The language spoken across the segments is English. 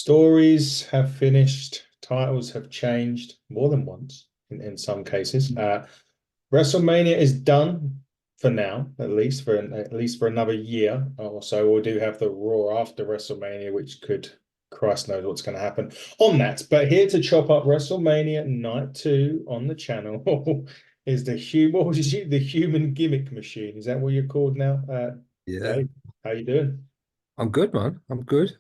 Stories have finished, titles have changed more than once in some cases. WrestleMania is done for now, at least for another year or so. We'll do have the Raw after WrestleMania, which could, Christ knows what's going to happen on that. But here to chop up WrestleMania Night 2 on the channel is the human gimmick machine. Is that what you're called now? Yeah, Dave, how you doing? I'm good, man. I'm good.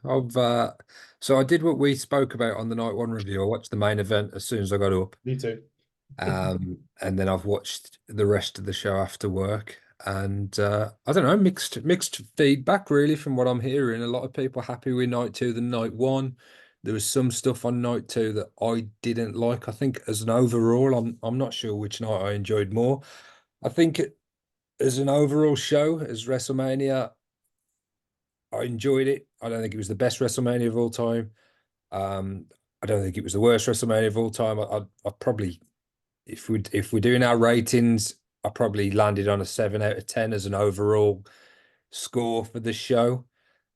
So I did what we spoke about on the night one review. I watched the main event as soon as I got up. Me too. And then I've watched the rest of the show after work. And I don't know, mixed feedback really from what I'm hearing. A lot of people happy with night two than night one. There was some stuff on night two that I didn't like. I think as an overall, I'm not sure which night I enjoyed more. I think as an overall show, as WrestleMania. I enjoyed it. I don't think it was the best WrestleMania of all time. Um, I don't think it was the worst WrestleMania of all time. I probably, if we're doing our ratings, I probably landed on a 7 out of 10 as an overall score for the show.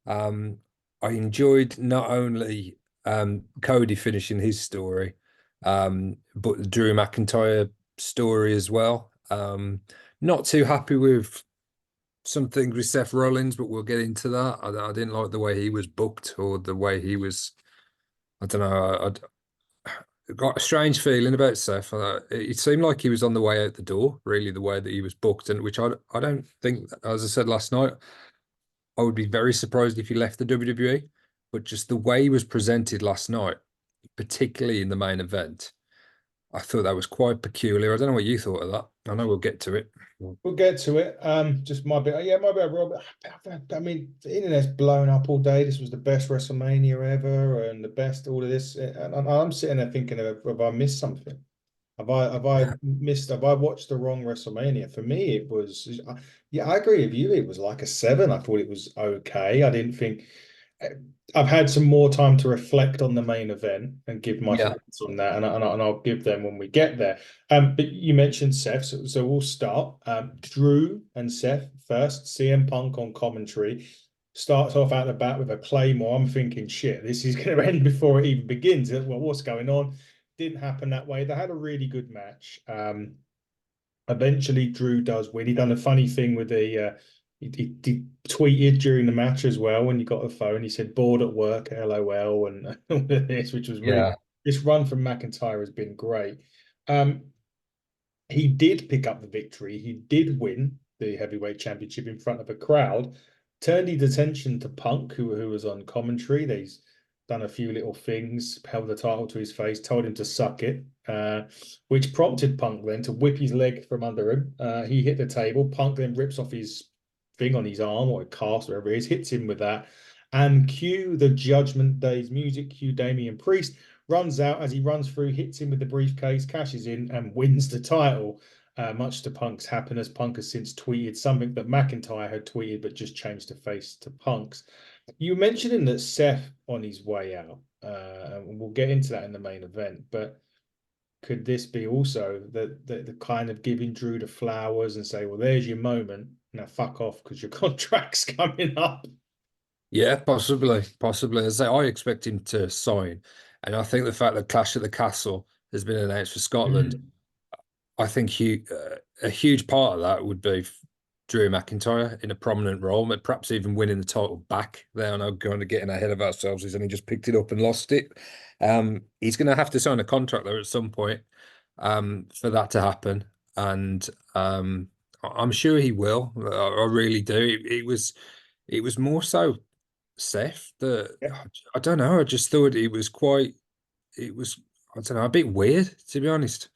Um, I enjoyed not only Cody finishing his story, but the Drew McIntyre story as well. Not too happy with some things with Seth Rollins, but we'll get into that. I didn't like the way he was booked or the way he was. I don't know. I got a strange feeling about Seth. It seemed like he was on the way out the door, really, the way that he was booked, and which I don't think, as I said last night, I would be very surprised if he left the WWE. But just the way he was presented last night, particularly in the main event, I thought that was quite peculiar. I don't know what you thought of that. I know we'll get to it. We'll get to it. Just my bit. Yeah, my bit, Rob. I mean, the internet's blown up all day. This was the best WrestleMania ever, and the best all of this. And I'm sitting there thinking, have I missed something? Have I watched the wrong WrestleMania? For me, it was. Yeah, I agree with you. It was like a seven. I thought it was okay. I didn't think. I've had some more time to reflect on the main event and give my Yeah. thoughts on that, and I'll give them when we get there. But you mentioned Seth, so we'll start. Drew and Seth first. CM Punk on commentary starts off out the bat with a claymore. I'm thinking, shit, this is going to end before it even begins. Well, what's going on? Didn't happen that way. They had a really good match. Eventually, Drew does win. He done a funny thing with he tweeted during the match as well when he got the phone. He said bored at work, LOL, and all of this, which was really Yeah. this run from McIntyre has been great. Um, he did pick up the victory. He did win the heavyweight championship in front of a crowd. Turned his attention to Punk, who was on commentary. He's done a few little things, held the title to his face, told him to suck it, which prompted Punk then to whip his leg from under him. He hit the table. Punk then rips off his thing on his arm or a cast, wherever it is, hits him with that. And cue the Judgment Day's music, cue Damian Priest, runs out as he runs through, hits him with the briefcase, cashes in, and wins the title. Much to Punk's happiness. Punk has since tweeted something that McIntyre had tweeted, but just changed the face to Punk's. You mentioned that Seth on his way out, and we'll get into that in the main event, but could this be also the kind of giving Drew the flowers and say, well, there's your moment. Now fuck off because your contract's coming up. Yeah, possibly, possibly. As I say, I expect him to sign, and I think the fact that Clash at the Castle has been announced for Scotland, Mm. I think a huge part of that would be Drew McIntyre in a prominent role, but perhaps even winning the title back. There, I know, going to getting ahead of ourselves. He's only just picked it up and lost it. He's going to have to sign a contract there at some point, for that to happen, and I'm sure he will. I really do. It was more so Seth that Yeah, I don't know. I just thought it was I don't know, a bit weird to be honest.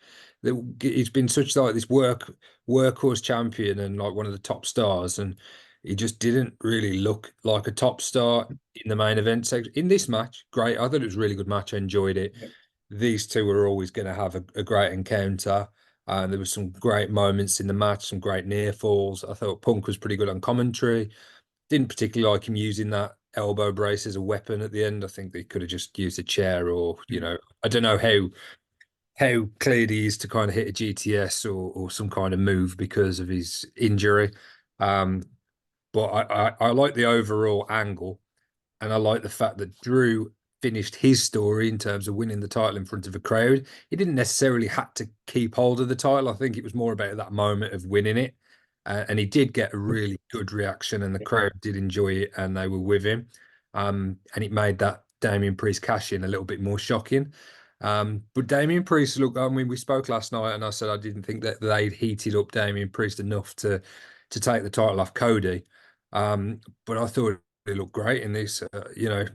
That he's been such like this workhorse champion and like one of the top stars, and he just didn't really look like a top star in the main event section. In this match, great. I thought it was a really good match. I enjoyed it. yeah, These two were always going to have a great encounter. And there was some great moments in the match, some great near falls. I thought Punk was pretty good on commentary. Didn't particularly like him using that elbow brace as a weapon at the end. I think they could have just used a chair or, mm, I don't know how clear he is to kind of hit a GTS or some kind of move because of his injury. Um, but I like the overall angle, and I like the fact that Drew finished his story in terms of winning the title in front of a crowd. He didn't necessarily had to keep hold of the title. I think it was more about that moment of winning it. And he did get a really good reaction, and the crowd did enjoy it, and they were with him. And it made that Damien Priest cash in a little bit more shocking. But Damien Priest, look, I mean, we spoke last night, and I said I didn't think that they'd heated up Damien Priest enough to take the title off Cody. But I thought he looked great in this. Uh,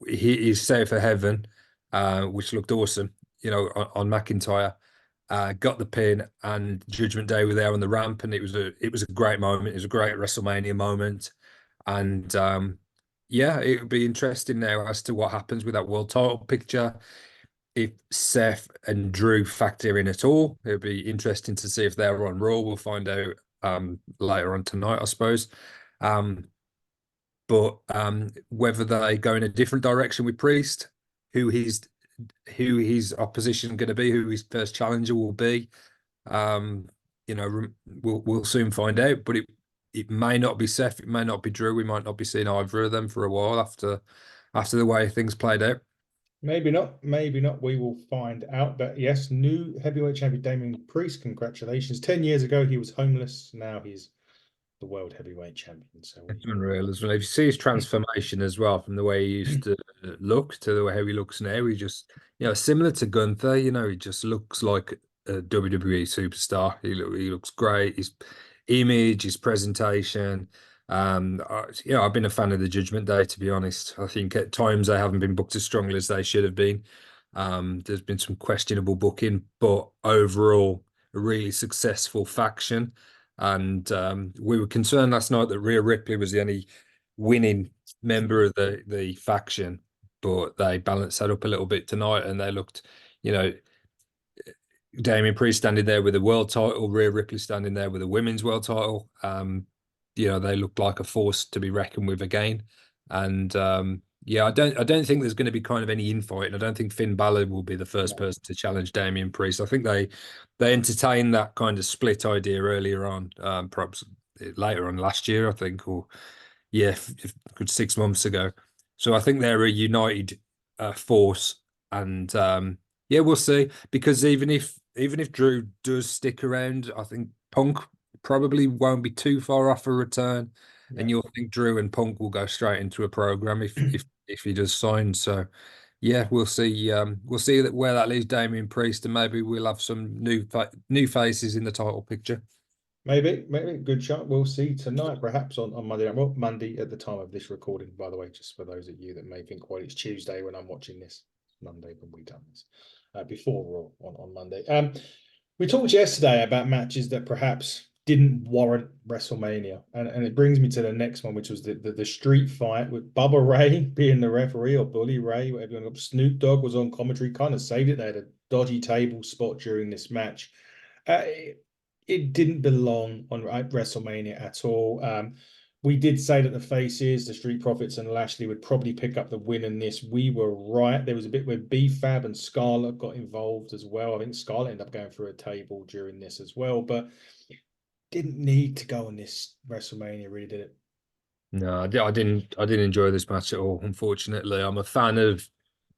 he is set for heaven, which looked awesome. On McIntyre, got the pin, and Judgment Day were there on the ramp, and it was a great moment. It was a great WrestleMania moment, and yeah, it would be interesting now as to what happens with that world title picture. If Seth and Drew factor in at all, it'll be interesting to see if they're on Raw. We'll find out later on tonight, I suppose. Um, but whether they go in a different direction with Priest, who his who his opposition going to be, who his first challenger will be, um, we'll soon find out. But it may not be Seth, it may not be Drew. We might not be seeing either of them for a while after the way things played out. Maybe not. Maybe not. We will find out. But yes, new heavyweight champion Damien Priest. Congratulations. 10 years ago, he was homeless. Now he's the world heavyweight champion. So It's we unreal as well. If you see his transformation as well, from the way he used to look to the way how he looks now, he just, similar to Gunther, he just looks like a WWE superstar. He looks great. His image, his presentation. I've been a fan of the Judgment Day, to be honest. I think at times they haven't been booked as strongly as they should have been. There's been some questionable booking, but overall, a really successful faction. And we were concerned last night that Rhea Ripley was the only winning member of the faction, but they balanced that up a little bit tonight, and they looked, you know, Damien Priest standing there with a world title, Rhea Ripley standing there with a women's world title. They looked like a force to be reckoned with again. And yeah, I don't think there's going to be kind of any infight. I don't think Finn Balor will be the first person to challenge Damien Priest. I think they entertained that kind of split idea earlier on, perhaps later on last year, I think, or yeah, if good 6 months ago. So I think they're a united force, and yeah, we'll see. Because even if Drew does stick around, I think Punk probably won't be too far off a return, and yeah. you'll think Drew and Punk will go straight into a program if he does sign. So yeah, we'll see. We'll see where that leaves Damien Priest, and maybe we'll have some new faces in the title picture. Maybe good shot. We'll see tonight, perhaps on Monday night. Well, Monday at the time of this recording, by the way, just for those of you that may think, well, it's Tuesday when I'm watching this. Monday when we done this. Before Raw on Monday. We talked yesterday about matches that perhaps didn't warrant WrestleMania, and it brings me to the next one, which was the street fight with Bubba Ray being the referee, or Bully Ray, whatever you want to. Snoop Dogg was on commentary, kind of saved it. They had a dodgy table spot during this match. It didn't belong on WrestleMania at all. We did say that the faces, the Street Profits and Lashley, would probably pick up the win in this. We were right. There was a bit where B-Fab and Scarlett got involved as well. I think Scarlett ended up going through a table during this as well, but didn't need to go on this WrestleMania, really, did it? No, I didn't. I didn't enjoy this match at all. Unfortunately, I'm a fan of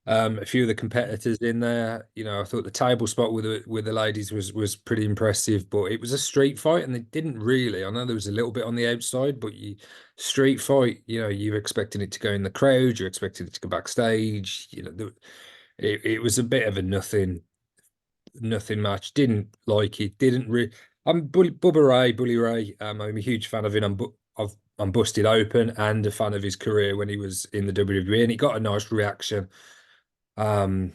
a few of the competitors in there. I thought the table spot with the ladies was pretty impressive, but it was a street fight, and they didn't really. I know there was a little bit on the outside, but street fight. You're expecting it to go in the crowd, you're expecting it to go backstage. It was a bit of a nothing match. Didn't like it. Didn't really. I'm Bully Ray. I'm a huge fan of him. I'm Busted Open and a fan of his career when he was in the WWE, and he got a nice reaction. Um,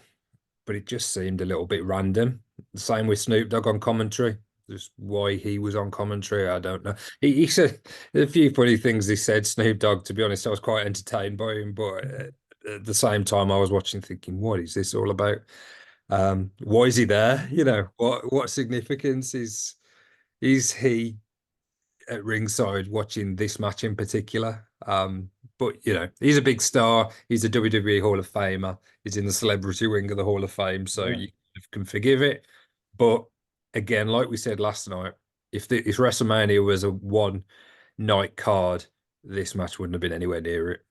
but it just seemed a little bit random. The same with Snoop Dogg on commentary. Just why he was on commentary, I don't know. He said a few funny things he said, Snoop Dogg. To be honest, I was quite entertained by him, but at the same time, I was watching thinking, what is this all about? Why is he there? What significance is he at ringside watching this match in particular? But he's a big star. He's a WWE Hall of Famer. He's in the celebrity wing of the Hall of Fame, so Yeah. you can forgive it. But again, like we said last night, if WrestleMania was a one night card, this match wouldn't have been anywhere near it.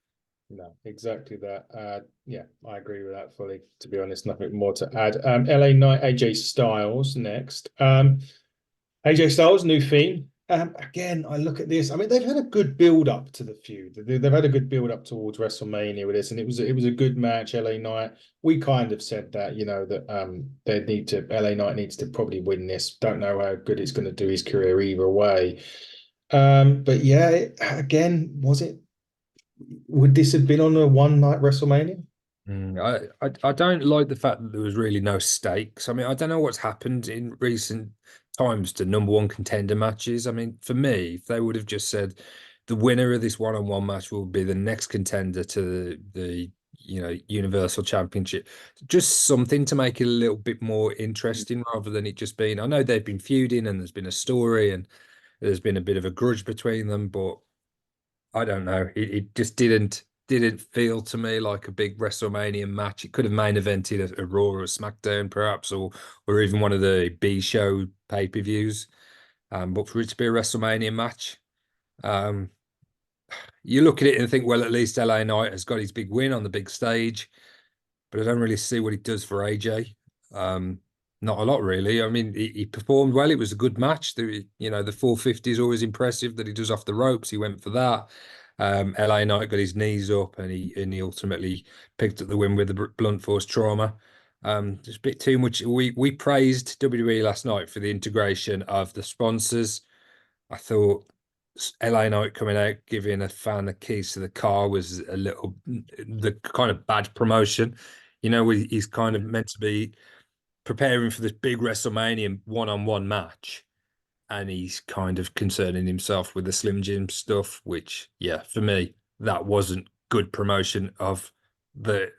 No, exactly that. Yeah, I agree with that fully. To be honest, nothing more to add. LA Knight, AJ Styles next. AJ Styles, new theme. Again, I look at this. I mean, they've had a good build up to the feud. They've had a good build up towards WrestleMania with this, and it was a good match. LA Knight. We kind of said that, that they need to. LA Knight needs to probably win this. Don't know how good it's going to do his career either way. But yeah, again, was it? Would this have been on a one night WrestleMania? I don't like the fact that there was really no stakes. I mean, I don't know what's happened in recent times to number one contender matches. I mean, for me, if they would have just said the winner of this one-on-one match will be the next contender to the Universal Championship, just something to make it a little bit more interesting rather than it just being. I know they've been feuding and there's been a story and there's been a bit of a grudge between them, but I don't know. It just didn't feel to me like a big WrestleMania match. It could have main evented a Raw or a SmackDown, perhaps, or even one of the B show pay-per-views. But for it to be a WrestleMania match, um, you look at it and think, well, at least LA Knight has got his big win on the big stage, but I don't really see what it does for AJ. Um, Not a lot, really. I mean, he performed well. It was a good match. The 450 is always impressive that he does off the ropes. He went for that. LA Knight got his knees up, and he ultimately picked up the win with the blunt force trauma. Just a bit too much. We praised WWE last night for the integration of the sponsors. I thought LA Knight coming out giving a fan the keys to the car was a little the kind of bad promotion. He's kind of meant to be preparing for this big WrestleMania one-on-one match, and he's kind of concerning himself with the Slim Jim stuff, which, yeah, for me, that wasn't good promotion of the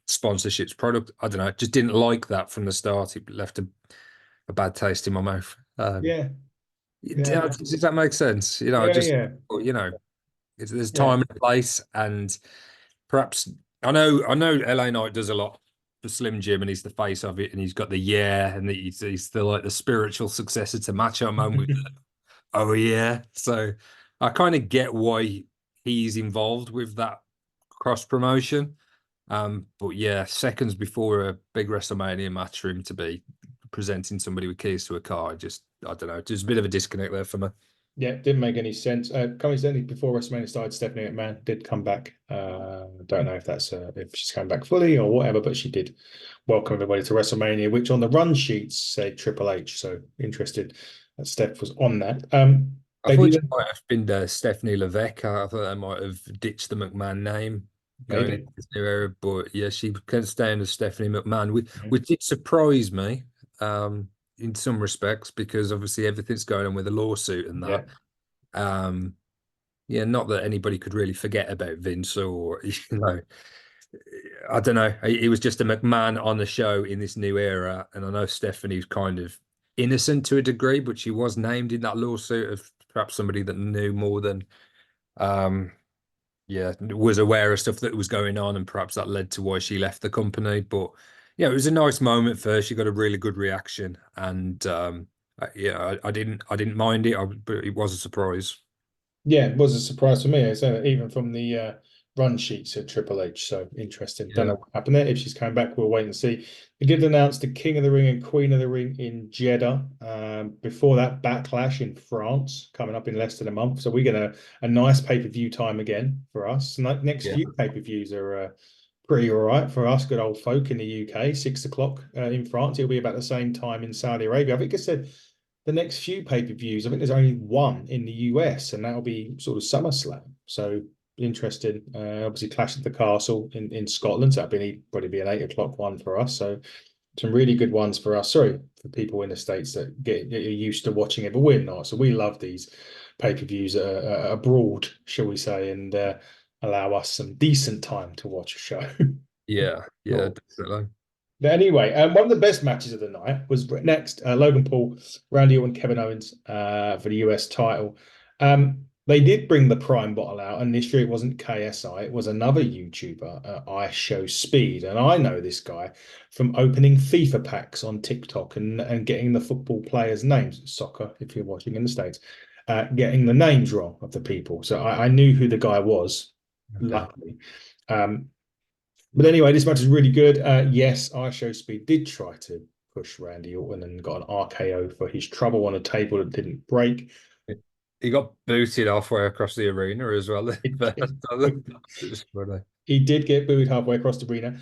sponsorships product. I don't know, just didn't like that from the start. It left a bad taste in my mouth. Yeah, yeah, Does that make sense? yeah, yeah, There's yeah. time and place, and perhaps I know LA Knight does a lot for Slim Jim, and he's the face of it, and he's got the yeah, and he's the like the spiritual successor to Macho Man with oh yeah. So I kind of get why he's involved with that cross promotion. But yeah, seconds before a big WrestleMania match for him to be presenting somebody with keys to a car, I don't know, there's a bit of a disconnect there for me. Yeah, didn't make any sense. Coincidentally, before WrestleMania started, Stephanie McMahon did come back. Don't know if that's if she's come back fully or whatever, but she did welcome everybody to WrestleMania, which on the run sheets say Triple H. So interested that Steph was on that. I They thought she did might have been Stephanie Levesque. I thought they might have ditched the McMahon name going into maybe. this new era. But yeah, she can stand as Stephanie McMahon, Mhm. which did surprise me in some respects because obviously everything's going on with the lawsuit and Yeah, that. Um, yeah, not that anybody could really forget about Vince or, I don't know. He was just a McMahon on the show in this new era. And I know Stephanie's kind of innocent to a degree, but she was named in that lawsuit of perhaps somebody that knew more than um, yeah, was aware of stuff that was going on, and perhaps that led to why she left the company. But yeah, it was a nice moment for her. She got a really good reaction, and yeah, I didn't mind it, but it was a surprise. yeah, it was a surprise for me. So even from the run sheets at Triple H. So interesting. Don't know Yeah, what happened there. If she's coming back, we'll wait and see. They did announce the King of the Ring and Queen of the Ring in Jeddah. Before that, Backlash in France coming up in less than a month. So we get a nice pay-per-view time again for us. And next yeah, few pay-per-views are pretty all right for us, good old folk in the UK. 6 o'clock in France. It'll be about the same time in Saudi Arabia. I think I said the next few pay-per-views, I think there's only one in the US, and that'll be sort of SummerSlam. So interesting. Obviously, Clash at the Castle in Scotland. So probably be an 8 o'clock one for us. So some really good ones for us. Sorry for people in the States that get used to watching it, but we're not. So we love these pay-per-views abroad, shall we say, and allow us some decent time to watch a show. yeah, Cool. definitely. But anyway, one of the best matches of the night was next Logan Paul, Randy Orton, Kevin Owens for the US title. They did bring the Prime bottle out, and this year it wasn't KSI, it was another YouTuber, I Show Speed. And I know this guy from opening FIFA packs on TikTok and getting the football players' names, soccer, if you're watching in the States, getting the names wrong of the people. So I knew who the guy was. Okay. luckily. Um, but anyway, this match is really good. Yes, iShow Speed did try to push Randy Orton and got an RKO for his trouble on a table that didn't break. He got booted halfway across the arena as well. But It it was funny. He did get booed halfway across the arena.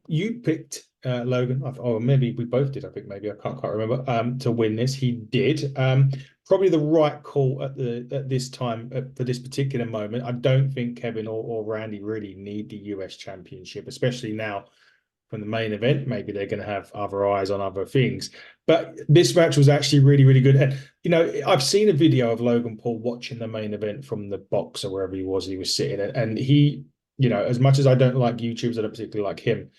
You picked Logan, or maybe we both did. I think maybe I can't quite remember. To win this, he did. Probably the right call at this time for this particular moment. I don't think Kevin or Randy really need the US Championship, especially now from the main event. Maybe they're going to have other eyes on other things. But this match was actually really, really good. And, I've seen a video of Logan Paul watching the main event from the box or wherever he was sitting. And he, as much as I don't like YouTubers, I don't particularly like him.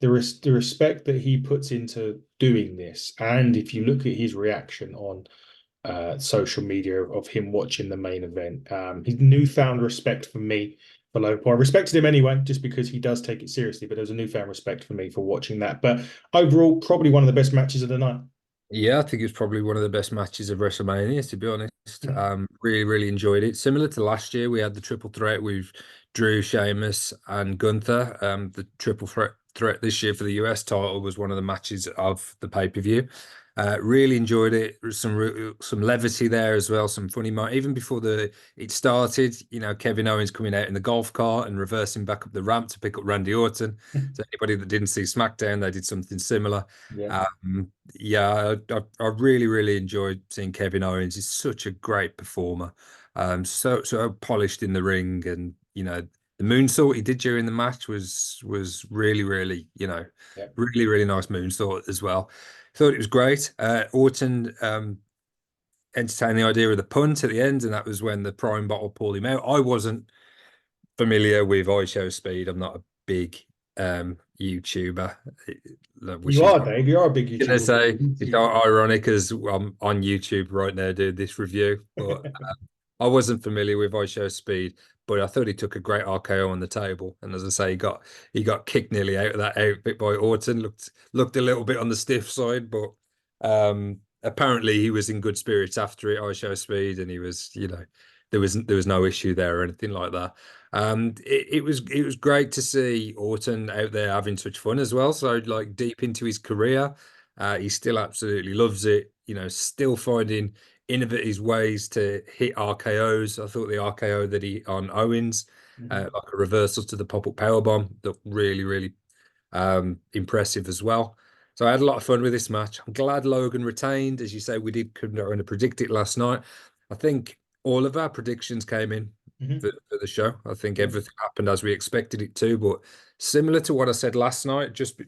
The respect that he puts into doing this. And if you look at his reaction on social media of him watching the main event. His newfound respect for me for Logan Paul. I respected him anyway, just because he does take it seriously. But there's a newfound respect for me for watching that. But overall, probably one of the best matches of the night. Yeah, I think it's probably one of the best matches of WrestleMania, to be honest. Mm. Really, really enjoyed it. Similar to last year, we had the triple threat with Drew, Sheamus, and Gunther. The triple threat this year for the US title was one of the matches of the pay-per-view. Really enjoyed it. There was some levity there as well, some funny even before it started. Kevin Owens coming out in the golf cart and reversing back up the ramp to pick up Randy Orton. So anybody that didn't see SmackDown, they did something similar. Yeah, Yeah, I really, really enjoyed seeing Kevin Owens. He's such a great performer. So polished in the ring, and the moonsault he did during the match was really, really, yeah. really, really nice moonsault as well. Thought it was great. Orton entertained the idea of the punt at the end, and that was when the prime bottle pulled him out. I wasn't familiar with iShow Speed. I'm not a big YouTuber, which You is are, Dave. You are a big gonna YouTuber. say it's ironic as I'm on YouTube right now doing this review, but I wasn't familiar with iShow Speed, but I thought he took a great RKO on the table, and as I say, he got kicked nearly out of that outfit by Orton. Looked a little bit on the stiff side, but apparently he was in good spirits after it. iShow Speed, and he was, there was no issue there or anything like that. It was great to see Orton out there having such fun as well. So like deep into his career. He still absolutely loves it, still finding innovative ways to hit RKOs. I thought the RKO that he on Owens, Mhm. like a reversal to the pop-up powerbomb, looked really, really impressive as well. So I had a lot of fun with this match. I'm glad Logan retained. As you say, we did kind of predict it last night. I think all of our predictions came in Mhm. for the show. I think Yeah. everything happened as we expected it to, but similar to what I said last night, just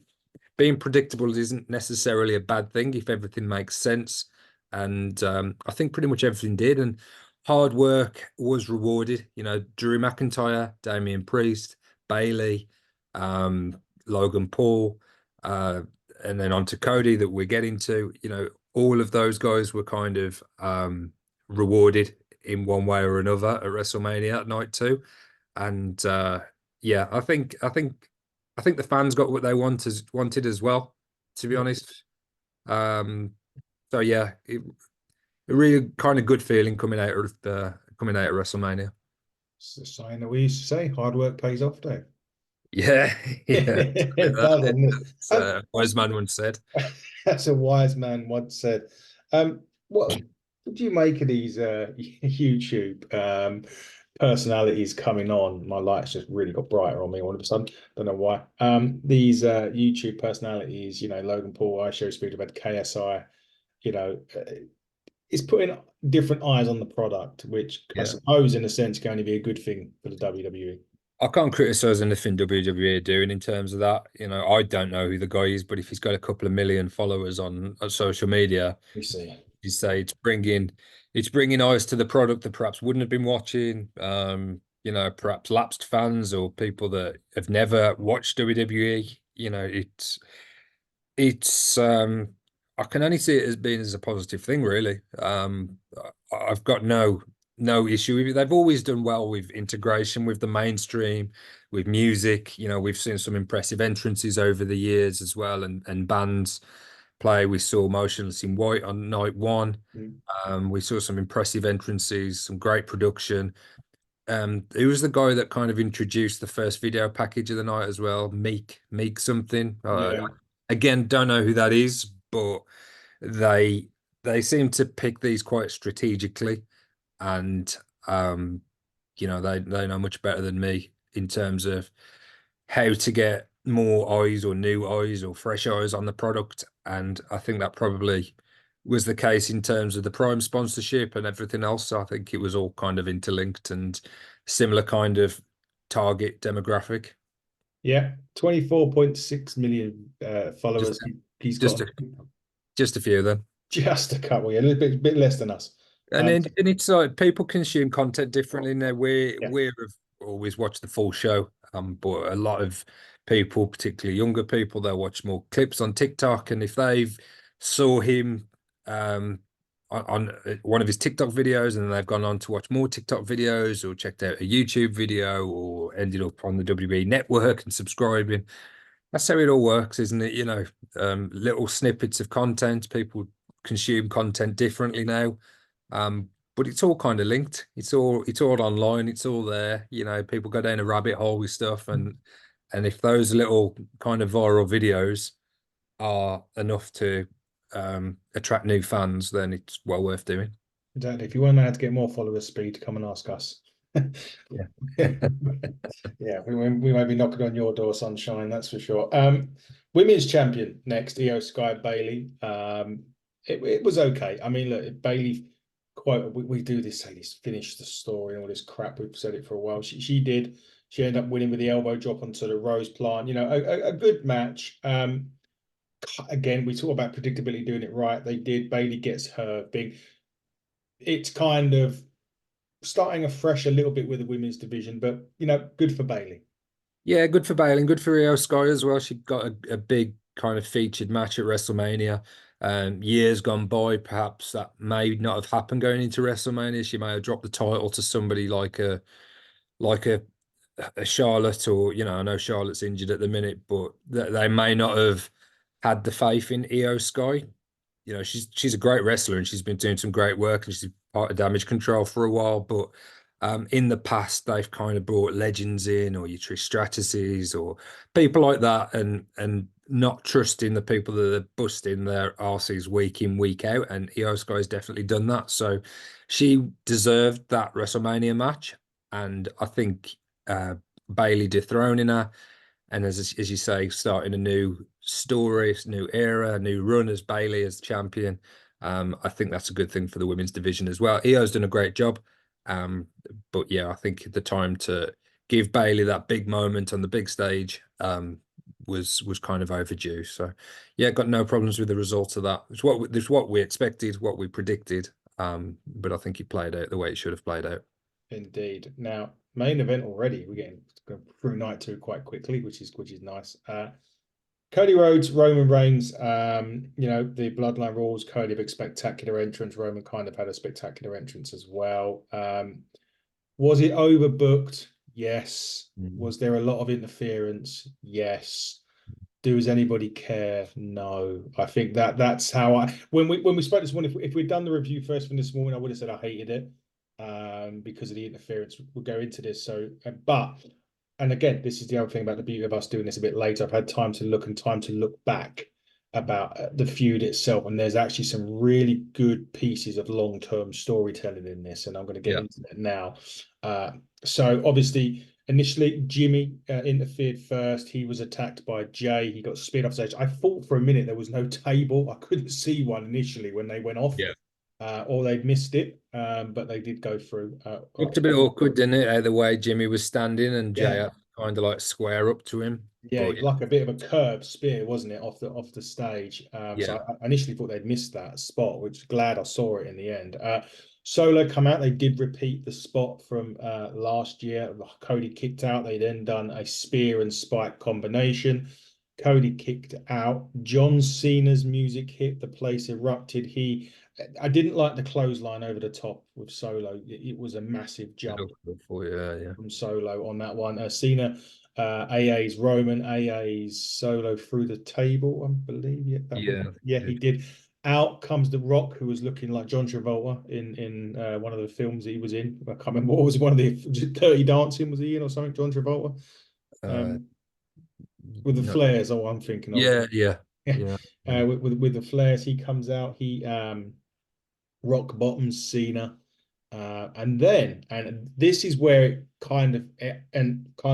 being predictable isn't necessarily a bad thing if everything makes sense. And I think pretty much everything did. And hard work was rewarded. Drew McIntyre, Damian Priest, Bailey, um, Logan Paul, uh, and then on to Cody that we're getting to. All of those guys were kind of rewarded in one way or another at WrestleMania at night too. And yeah, I think the fans got what they wanted as well, to be Yeah. honest. Um, so yeah, a really kind of good feeling coming out of WrestleMania. It's the sign that we used to say, hard work pays off, Dave. Yeah, yeah, It does, isn't it? that's wise man once said. That's a wise man once said. What do you make of these YouTube personalities coming on? My lights just really got brighter on me all of a sudden. Don't know why. These YouTube personalities, Logan Paul, iShowSpeed, have had KSI, you know, uh, it's putting different eyes on the product, which I Yeah. suppose, in a sense, can only be a good thing for the WWE. I can't criticize anything WWE are doing in terms of that. I don't know who the guy is, but if he's got a couple of million followers on social media, You see. you say it's bringing eyes to the product that perhaps wouldn't have been watching. Perhaps lapsed fans or people that have never watched WWE. It's I can only see it as being as a positive thing, really. I've got no issue with it. They've always done well with integration with the mainstream, with music. We've seen some impressive entrances over the years as well, and bands play. We saw Motionless in White on night one. Mm. We saw some impressive entrances, some great production. He was the guy that kind of introduced the first video package of the night as well. Meek something. Yeah. Again, don't know who that is, but they they seem to pick these quite strategically, and they know much better than me in terms of how to get more eyes or new eyes or fresh eyes on the product. And I think that probably was the case in terms of the Prime sponsorship and everything else. So I think it was all kind of interlinked and similar kind of target demographic. Yeah. 24.6 million Just followers he's got just on. a, just a few then. Just a couple, yeah, a little bit less than us. And Um, then and it's like people consume content differently now. We yeah. we have always watched the full show, but a lot of people, particularly younger people, they'll watch more clips on TikTok, and if they've saw him um on one of his TikTok videos, and then they've gone on to watch more TikTok videos or checked out a YouTube video or ended up on the WB network and subscribing. That's how it all works, isn't it? Little snippets of content. People consume content differently now. But it's all kind of linked. It's all online. It's all there. People go down a rabbit hole with stuff, and if those little kind of viral videos are enough to attract new fans, then it's well worth doing. Exactly. If you want to know how to get more follower speed, come and ask us. Yeah. Yeah, we may be knocking on your door, sunshine, that's for sure. Women's champion next, Io Sky Bailey. It was okay. I mean, look, Bailey, quite we do this, say this, finish the story and all this crap. We've said it for a while. She did. She ended up winning with the elbow drop onto the Rose plant. A good match. Again, we talk about predictability, doing it right. They did. Bailey gets her big. It's kind of starting afresh a little bit with the women's division, but good for Bailey. Yeah, good for Bailey and good for Rio Sky as well. She got a big kind of featured match at WrestleMania. Years gone by, perhaps that may not have happened going into WrestleMania. She may have dropped the title to somebody like a Charlotte, or I know Charlotte's injured at the minute, but they may not have had the faith in Io Sky. She's a great wrestler and she's been doing some great work and she's part of Damage Control for a while. But in the past, they've kind of brought legends in, or your Trish Stratus's, or people like that, and not trusting the people that are busting their arses week in, week out. And Io Sky's definitely done that. So she deserved that WrestleMania match. And I think Bailey dethroning her, and as you say, starting a new story, new era, a new run as Bailey as champion. I think that's a good thing for the women's division as well. Io's done a great job, but yeah, I think the time to give Bailey that big moment on the big stage was kind of overdue. So yeah, got no problems with the result of that. It's what we expected, what we predicted. But I think it played out the way it should have played out. Indeed. Now, main event already. We're getting through night two quite quickly, which is nice. Cody Rhodes, Roman Reigns. The Bloodline Rules. Cody have a spectacular entrance. Roman kind of had a spectacular entrance as well. Was it overbooked? Yes. Mm. Was there a lot of interference? Yes. Does anybody care? No. I think that's how I when we spoke this morning. If we'd done the review first from this morning, I would have said I hated it because of the interference. We'll go into this. And again, this is the other thing about the beauty of us doing this a bit later. I've had time to look and time to look back about the feud itself, and there's actually some really good pieces of long-term storytelling in this, and I'm going to get Yeah. into that now. So obviously, initially Jimmy interfered first. He was attacked by Jay. He got speared off stage. I thought for a minute there was no table. I couldn't see one initially when they went off, Yeah. or they'd missed it, but they did go through. Looked a bit awkward, didn't it? How the way Jimmy was standing and Jay Yeah, had to kind of like square up to him. yeah, But it's like a bit of a curved spear, wasn't it, off the stage? So yeah, I initially thought they'd missed that spot, which glad I saw it in the end. Solo come out. They did repeat the spot from last year. Cody kicked out. They then done a spear and spike combination. Cody kicked out. John Cena's music hit. The place erupted. I didn't like the clothesline over the top with Solo. It was a massive it jump looked good for you. Yeah, from Solo on that one. Cena, AA's Roman, AA's Solo through the table, I believe. Yeah, that was, yeah, yeah, yeah. he did. Out comes The Rock, who was looking like John Travolta in one of the films he was in. I can't remember what was it, one of the Dirty Dancing was he in or something? John Travolta, Uh, um, with the no, flares. Oh, I'm thinking of. yeah, yeah, Yeah, yeah. Yeah. with the flares, he comes out. He rock bottoms Cena, and this is where it kind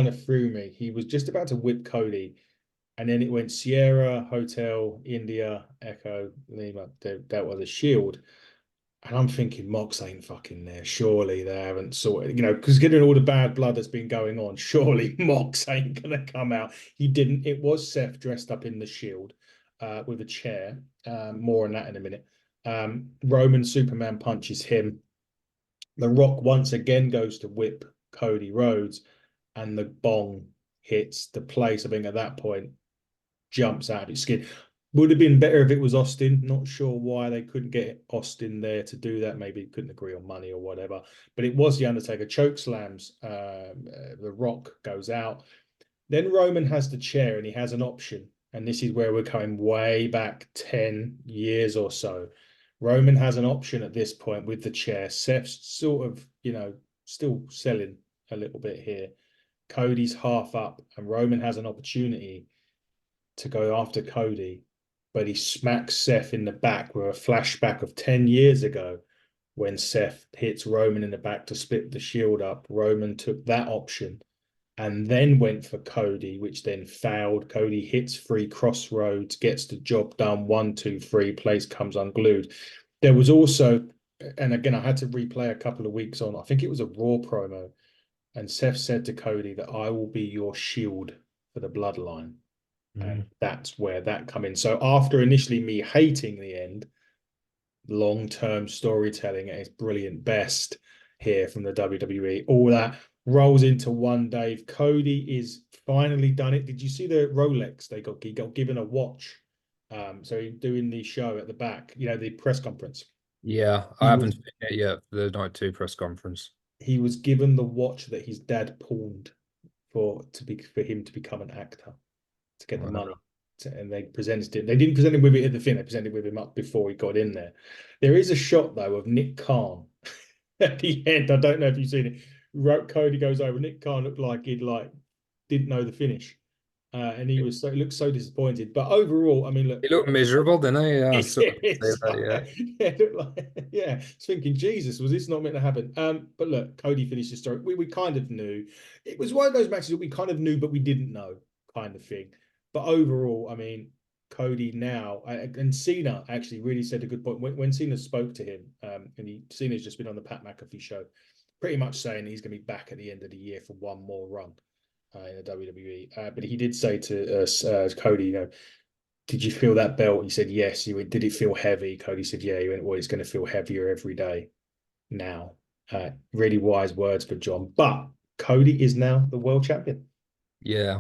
of threw me. He was just about to whip Cody, and then it went Sierra, Hotel, India, Echo, Lima. That was a Shield. And I'm thinking, Mox ain't fucking there. Surely they haven't sorted, because getting all the bad blood that's been going on, surely Mox ain't gonna come out. He didn't. It was Seth dressed up in the Shield, with a chair. More on that in a minute. Roman Superman punches him. The Rock once again goes to whip Cody Rhodes, and the bong hits the place. I think at that point jumps out of his skin. Would have been better if it was Austin. Not sure why they couldn't get Austin there to do that. Maybe couldn't agree on money or whatever. But it was the Undertaker choke slams. The Rock goes out. Then Roman has the chair and he has an option. And this is where we're going way back 10 years or so. Roman has an option at this point with the chair. Seth's sort of, still selling a little bit here. Cody's half up, and Roman has an opportunity to go after Cody, but he smacks Seth in the back with a flashback of 10 years ago when Seth hits Roman in the back to split the Shield up. Roman took that option and then went for Cody, which then failed. Cody hits 3 Crossroads, gets the job done. 1, 2, 3, place comes unglued. There was also, and again, I had to replay a couple of weeks on, I think it was a Raw promo, and Seth said to Cody that I will be your shield for the bloodline. And Mm. that's where that come in. So after initially me hating the end, long-term storytelling at its brilliant best here from the WWE, all that rolls into one. Dave, Cody is finally done it. Did you see the Rolex they got? He got given a watch. So he's doing the show at the back, the press conference. Yeah, I He haven't was seen it yet. The night two press conference. he was given the watch that his dad pawned for him to become an actor, to get the Wow. money. And they presented it. They didn't present him with it at the fin. They presented with him up before he got in there. There is a shot though of Nick Khan at the end. I don't know if you've seen it. Cody goes over. Nick Khan looked like he'd didn't know the finish, and he looked so disappointed. But overall, I mean, look, He looked miserable, didn't he? Yeah, I sort of say it's that, yeah. yeah, yeah. Thinking, Jesus, was this not meant to happen? But look, Cody finished the story. We kind of knew it was one of those matches that we kind of knew, but we didn't know, kind of thing. But overall, I mean, Cody now and Cena actually really said a good point when Cena spoke to him. And Cena's just been on the Pat McAfee show, pretty much saying he's going to be back at the end of the year for one more run in the WWE. But he did say to Cody, did you feel that belt? He said, yes. He went, did it feel heavy? Cody said, yeah. He went, well, it's going to feel heavier every day now. Really wise words for John. But Cody is now the world champion. Yeah,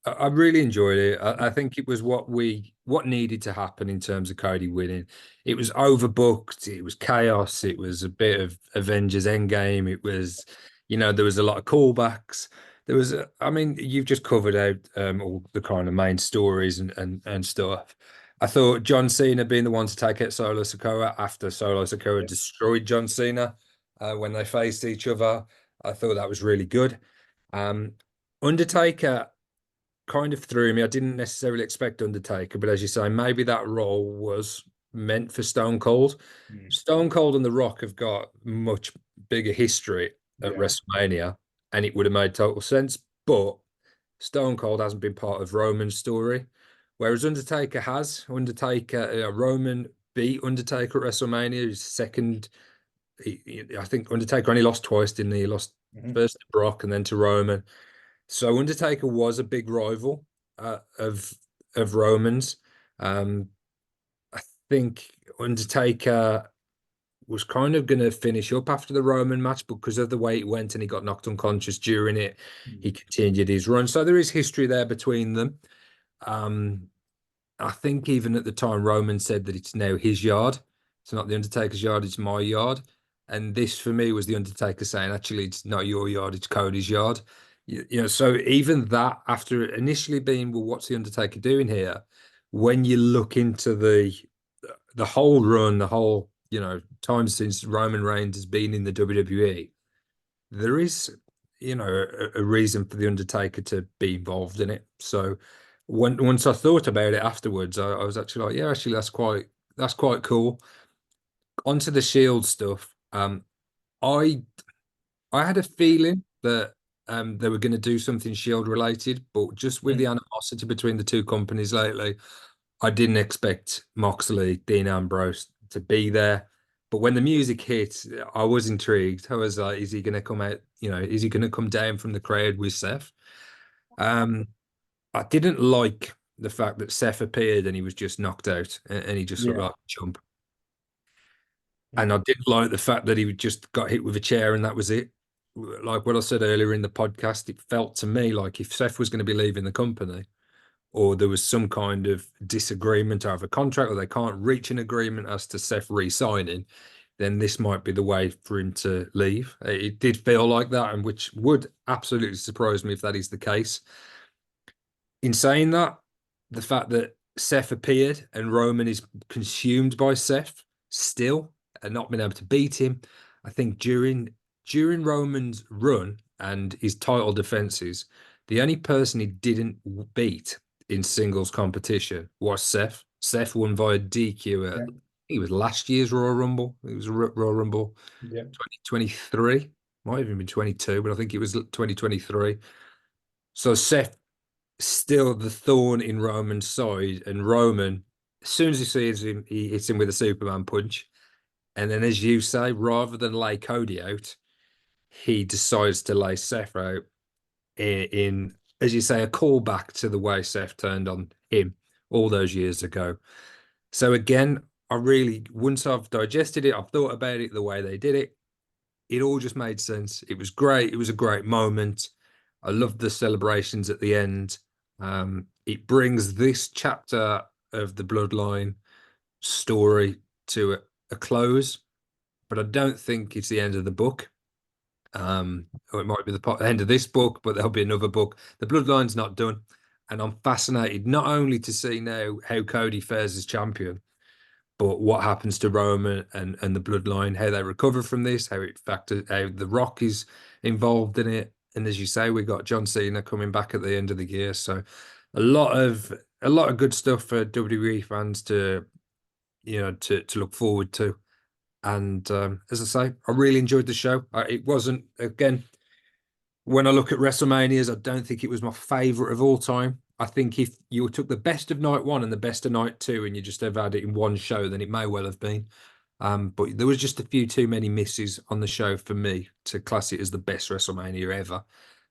I really enjoyed it. I think it was what needed to happen in terms of Cody winning. It was overbooked. It was chaos. It was a bit of Avengers Endgame. It was, there was a lot of callbacks. I mean, you've just covered out all the kind of main stories and stuff. I thought John Cena being the one to take out Solo Sikoa after Solo Sikoa Yeah. destroyed John Cena when they faced each other. I thought that was really good. Um, Undertaker kind of threw me. I didn't necessarily expect Undertaker, but as you say, maybe that role was meant for Stone Cold. Mm. Stone Cold and The Rock have got much bigger history at Yeah. WrestleMania, and it would have made total sense. But Stone Cold hasn't been part of Roman's story, whereas Undertaker has. Roman beat Undertaker at WrestleMania. His second, I think Undertaker only lost twice, didn't he? He lost Mhm. first to Brock and then to Roman. So Undertaker was a big rival of Roman's. Um, I think Undertaker was kind of going to finish up after the Roman match because of the way it went, and he got knocked unconscious during it. Mm. He continued his run, so there is history there between them. Um, I think even at the time, Roman said that it's now his yard. It's not the Undertaker's yard, it's my yard. And this for me was the Undertaker saying, actually, it's not your yard, it's Cody's yard. So even that, after initially being, well, what's the Undertaker doing here? When you look into the whole run, the whole, time since Roman Reigns has been in the WWE, there is, a reason for the Undertaker to be involved in it. So once I thought about it afterwards, I was actually like, yeah, actually that's quite cool. Onto the Shield stuff. I I had a feeling that they were going to do something Shield related, but just with the Mm. animosity between the two companies lately, I didn't expect Moxley, Dean Ambrose to be there. But when the music hit, I was intrigued. I was like, is he going to come out? Is he going to come down from the crowd with Seth? Um, I didn't like the fact that Seth appeared and he was just knocked out and he just looked Yeah. like a chump. And Mm. I didn't like the fact that he just got hit with a chair and that was it. Like what I said earlier in the podcast, it felt to me like if Seth was going to be leaving the company, or there was some kind of disagreement over a contract, or they can't reach an agreement as to Seth re-signing, then this might be the way for him to leave. It did feel like that, and which would absolutely surprise me if that is the case. In saying that, the fact that Seth appeared and Roman is consumed by Seth still and not been able to beat him, I think during Roman's run and his title defenses, the only person he didn't beat in singles competition was Seth. Seth won via DQ at, Yeah. I think it was last year's Royal Rumble. It was Royal Rumble Yeah. 2023. Might have even been 22, but I think it was 2023. So Seth still the thorn in Roman's side, and Roman, as soon as he sees him, he hits him with a Superman punch. And then, as you say, rather than lay Cody out, he decides to lay Seth out in, as you say, a callback to the way Seth turned on him all those years ago. So again, I really, once I've digested it, I've thought about it the way they did it. It all just made sense. It was great. It was a great moment. I loved the celebrations at the end. It brings this chapter of the Bloodline story to a close, but I don't think it's the end of the book. Or it might be the end of this book, but there'll be another book. The Bloodline's not done, and I'm fascinated not only to see now how Cody fares as champion, but what happens to Roman and the bloodline, how they recover from this, how it factors, how The Rock is involved in it, and as you say, we got John Cena coming back at the end of the year, so a lot of good stuff for WWE fans to to look forward to. And as I say, I really enjoyed the show. It wasn't again when I look at WrestleManias, I don't think it was my favorite of all time. I think if you took the best of night one and the best of night two and you just have had it in one show, then it may well have been. But there was just a few too many misses on the show for me to class it as the best WrestleMania ever.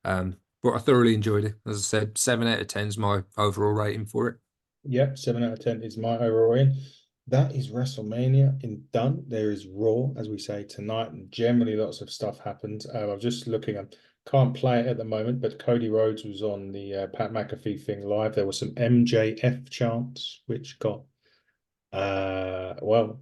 But I thoroughly enjoyed it. As I said, 7 out of 10 is my overall rating for it. Yep, 7 out of 10 is my overall rating. That is WrestleMania in done. There is Raw, as we say, tonight, and generally lots of stuff happens. I'm just looking. I can't play it at the moment, but Cody Rhodes was on the Pat McAfee thing live. There was some MJF chants, which got well,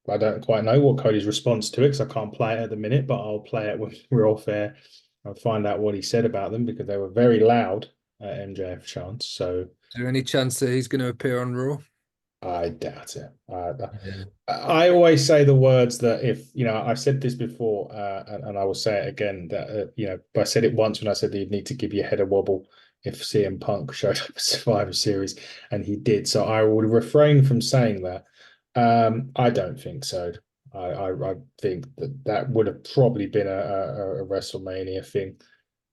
I don't quite know what Cody's response to it because I can't play it at the minute, but I'll play it when we're off air and find out what he said about them because they were very loud MJF chants. So Is there any chance that he's going to appear on Raw? I doubt it. Yeah. I always say the words that if, I've said this before, and I will say it again, that, I said it once when I said that you'd need to give your head a wobble if CM Punk showed up at Survivor Series, and he did. So I would refrain from saying that. I don't think so. I think that would have probably been a WrestleMania thing,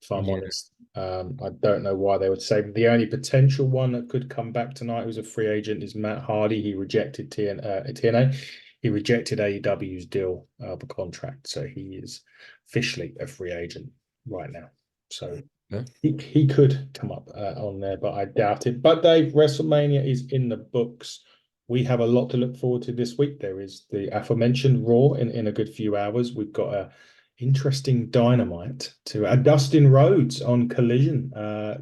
if I'm Yeah. honest. I don't know why they would say the only potential one that could come back tonight who's a free agent is Matt Hardy. He rejected TNA. He rejected AEW's deal of a contract, so he is officially a free agent right now. So Yeah. he could come up on there, but I doubt it. But Dave, WrestleMania is in the books. We have a lot to look forward to this week. There is the aforementioned Raw in a good few hours. We've got a interesting Dynamite to Dustin Rhodes on Collision,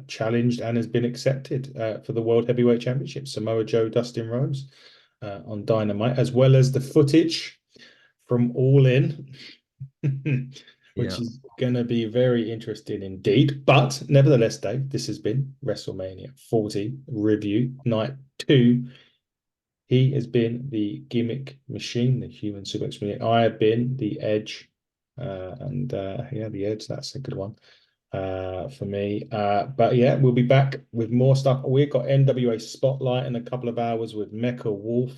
challenged and has been accepted for the World Heavyweight Championship. Samoa Joe, Dustin Rhodes on Dynamite, as well as the footage from All In, which Yeah. is going to be very interesting indeed. But nevertheless, Dave, this has been WrestleMania 40 review night 2 He has been the gimmick machine, the human suplex machine. I have been the Edge, and yeah, the Edge. That's a good one for me. But yeah, we'll be back with more stuff. We've got NWA Spotlight in a couple of hours with Mecca Wolf,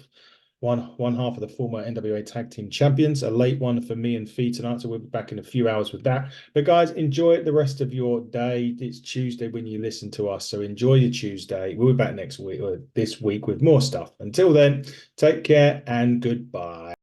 one half of the former NWA Tag Team Champions. A late one for me and Fee tonight, so we'll be back in a few hours with that. But guys, enjoy the rest of your day. It's Tuesday when you listen to us, so enjoy your Tuesday. We'll be back next week or this week with more stuff. Until then, take care and goodbye.